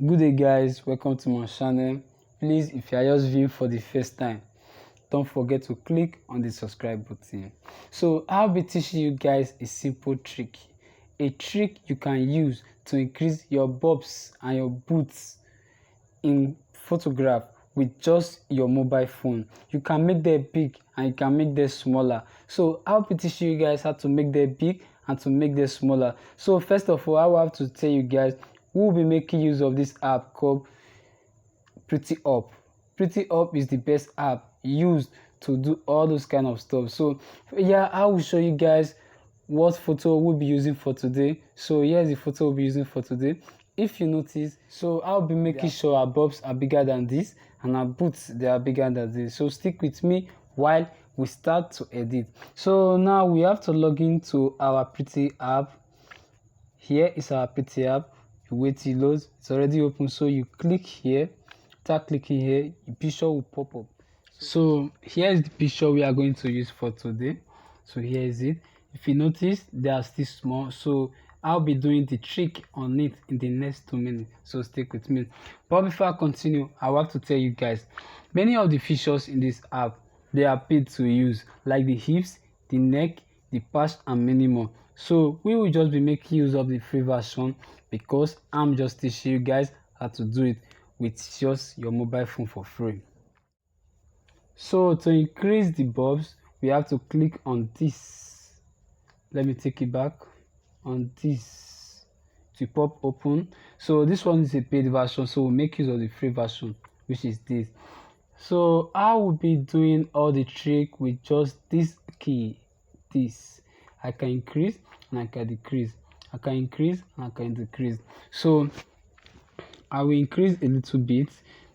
Good day guys, welcome to my channel. Please, if you are just viewing for the first time, don't forget to click on the subscribe button. So I'll be teaching you guys a simple trick, a trick you can use to increase your bobs and your boots in photograph with just your mobile phone. You can make them big and you can make them smaller. So I'll be teaching you guys how to make them big and to make them smaller. So first of all, I will have to tell you guys we will be making use of this app called Prettyup. Prettyup is the best app used to do all those kind of stuff. So yeah, I will show you guys what photo we'll be using for today. So here's the photo we'll be using for today. If you notice, so I'll be making sure our bobs are bigger than this and our boots, they are bigger than this. So stick with me while we start to edit. So now we have to log into our Pretty app. Here is our Prettyup. You wait till it loads. It's already open, so you click here. After clicking here, the picture will pop up. So here is the picture we are going to use for today. So here is it. If you notice, they are still small, so I'll be doing the trick on it in the next 2 minutes, so stick with me. But before I continue, I have to tell you guys, many of the features in this app, they are paid to use, like the hips, the neck, the patch, and many more. So we will just be making use of the free version because I'm just teaching you guys how to do it with just your mobile phone for free. So to increase the bobs, we have to click on this. Let me take it back. On this to pop open. So this one is a paid version, so we'll make use of the free version, which is this. So I will be doing all the trick with just this key. This I can increase and I can decrease. I can increase and I can decrease. So I will increase a little bit,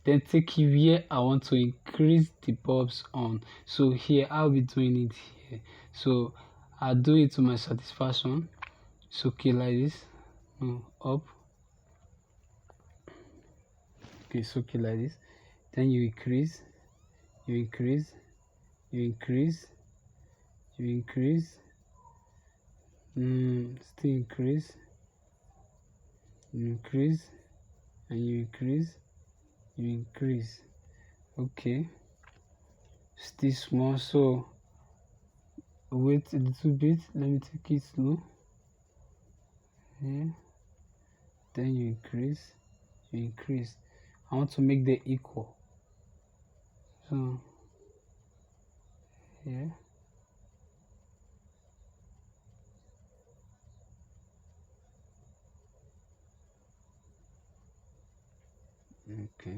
then take you where I want to increase the bobs on. So here I'll be doing it here. So I'll do it to my satisfaction. It's okay like this. Up. Okay, it's okay like this. Then you increase, you increase, you increase, you increase. Still increase, you increase, and you increase, you increase. Okay, still small, so wait a little bit. Let me take it slow. Yeah. Then you increase, you increase. I want to make them equal. So yeah. Okay.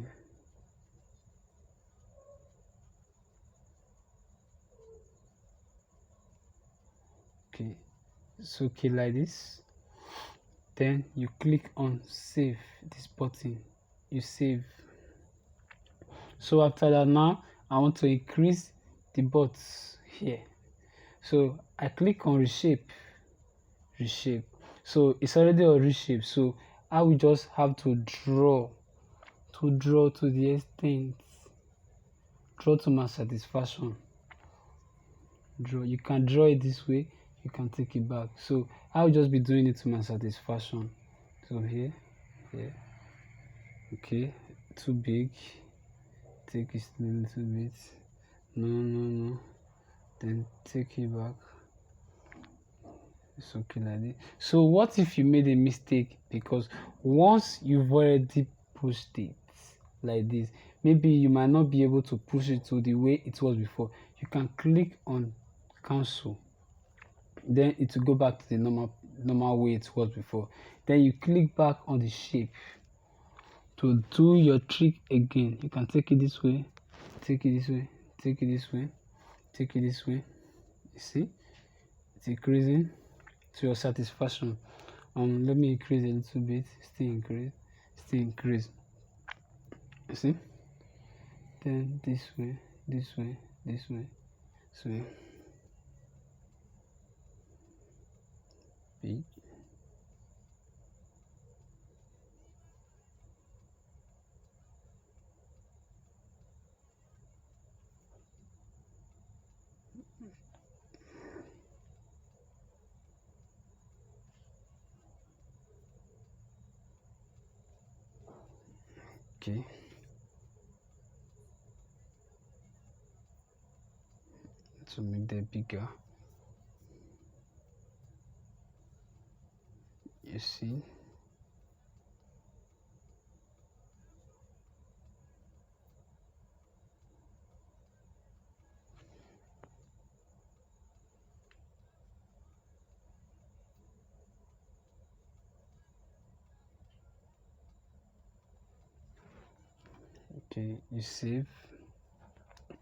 Okay, it's okay like this. Then you click on save, this button, you save. So after that, now I want to increase the butts here, so I click on reshape. So it's already a reshape, so I will just have to draw to the extent, draw to my satisfaction. Draw, you can draw it this way, you can take it back. So I'll just be doing it to my satisfaction. So here, okay, too big, take it a little bit, no, then take it back. It's okay like this. So what if you made a mistake? Because once you've already pushed it like this, maybe you might not be able to push it to the way it was before. You can click on cancel, then it will go back to the normal way it was before. Then you click back on the shape to do your trick again. You can take it this way, take it this way, take it this way, take it this way. You see, it's increasing to your satisfaction. Let me increase a little bit. Still increase, still increase. You see, then this way, this way, this way, this way. B. Okay, to make them bigger. You see. Okay, you save.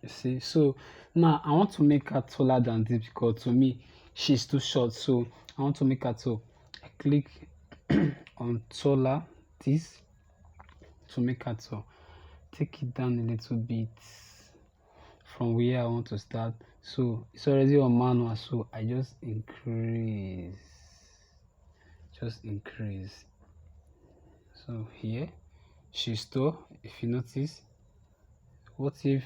You see, so now I want to make her taller than this because to me she's too short. So I want to make her tall. I click on taller, this, to make her tall. Take it down a little bit from where I want to start. So it's already on manual, so I just increase. So here she's tall. If you notice, what if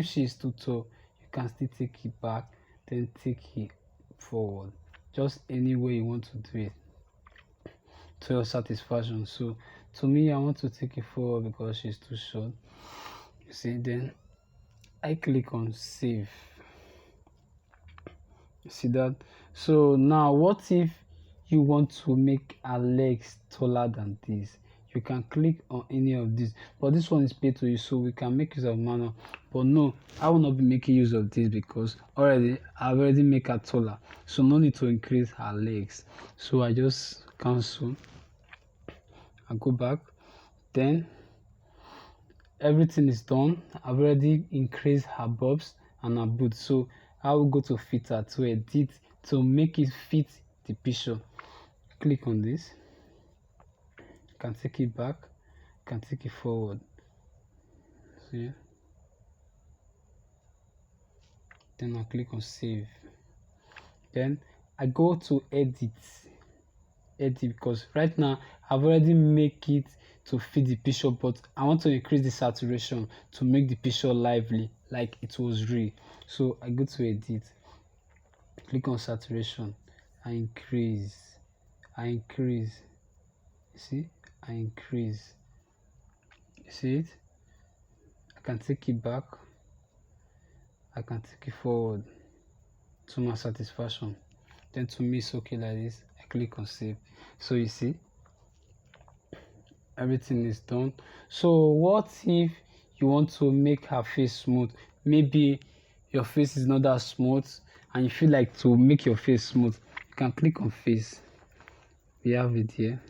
she's too tall? You can still take it back, then take it forward, just any way you want to do it to your satisfaction. So to me, I want to take it forward because she's too short. You see, then I click on save. You see that? So now what if you want to make her legs taller than this? You can click on any of these, but this one is pay to use, so we can make use of manual. But no, I will not be making use of this because I've already make her taller, so no need to increase her legs. So I just cancel. I go back, then everything is done. I've already increased her bobs and her boots, so I will go to filter to edit to make it fit the picture. Click on this. You can take it back, you can take it forward. See, then I click on save. Then I go to edit because right now I've already make it to fit the picture, but I want to increase the saturation to make the picture lively like it was real. So I go to edit, click on saturation, I increase. You see, I increase. You see it? I can take it back, I can take it forward to my satisfaction. Then to me it's okay like this. I click on save. So you see, everything is done. So what if you want to make her face smooth? Maybe your face is not that smooth and you feel like to make your face smooth, you can click on face. We have it here.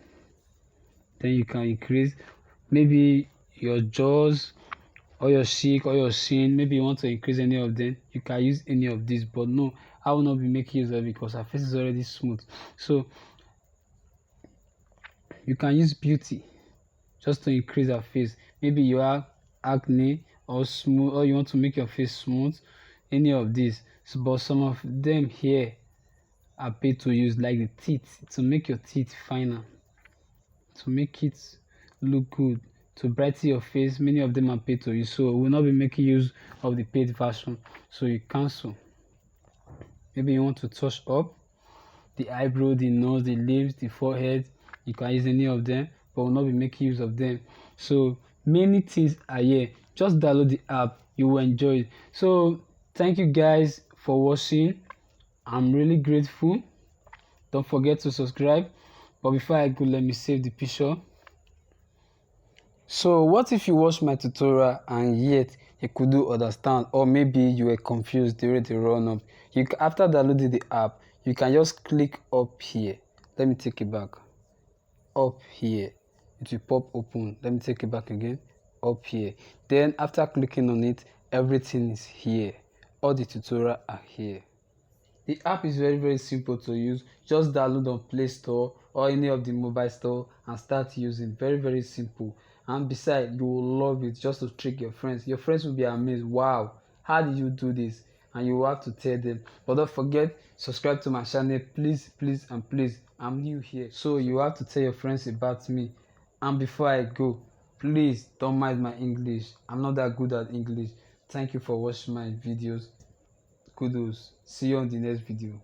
Then you can increase maybe your jaws or your cheek or your chin. Maybe you want to increase any of them, you can use any of these. But no, I will not be making use of it because her face is already smooth. So you can use beauty just to increase her face. Maybe you have acne or smooth, or you want to make your face smooth, any of these. So, but some of them here are paid to use, like the teeth, to make your teeth finer, to make it look good, to brighten your face. Many of them are paid to use, so we'll not be making use of the paid version. So you cancel. Maybe you want to touch up the eyebrow, the nose, the lips, the forehead. You can use any of them, but will not be making use of them. So many things are here. Just download the app, you will enjoy it. So thank you guys for watching. I'm really grateful. Don't forget to subscribe. But before I go, let me save the picture. So what if you watch my tutorial and yet you couldn't understand, or maybe you were confused during the run up? After downloading the app, you can just click up here. Let me take it back. Up here, it will pop open. Let me take it back again. Up here. Then after clicking on it, everything is here. All the tutorial are here. The app is very simple to use. Just download on Play Store or any of the mobile store and start using. Very simple. And besides, you will love it just to trick your friends. Your friends will be amazed. Wow, how did you do this? And you will have to tell them. But don't forget, subscribe to my channel, please and please. I'm new here, so you have to tell your friends about me. And before I go, please don't mind my English. I'm not that good at English. Thank you for watching my videos. Kudos. See you on the next video.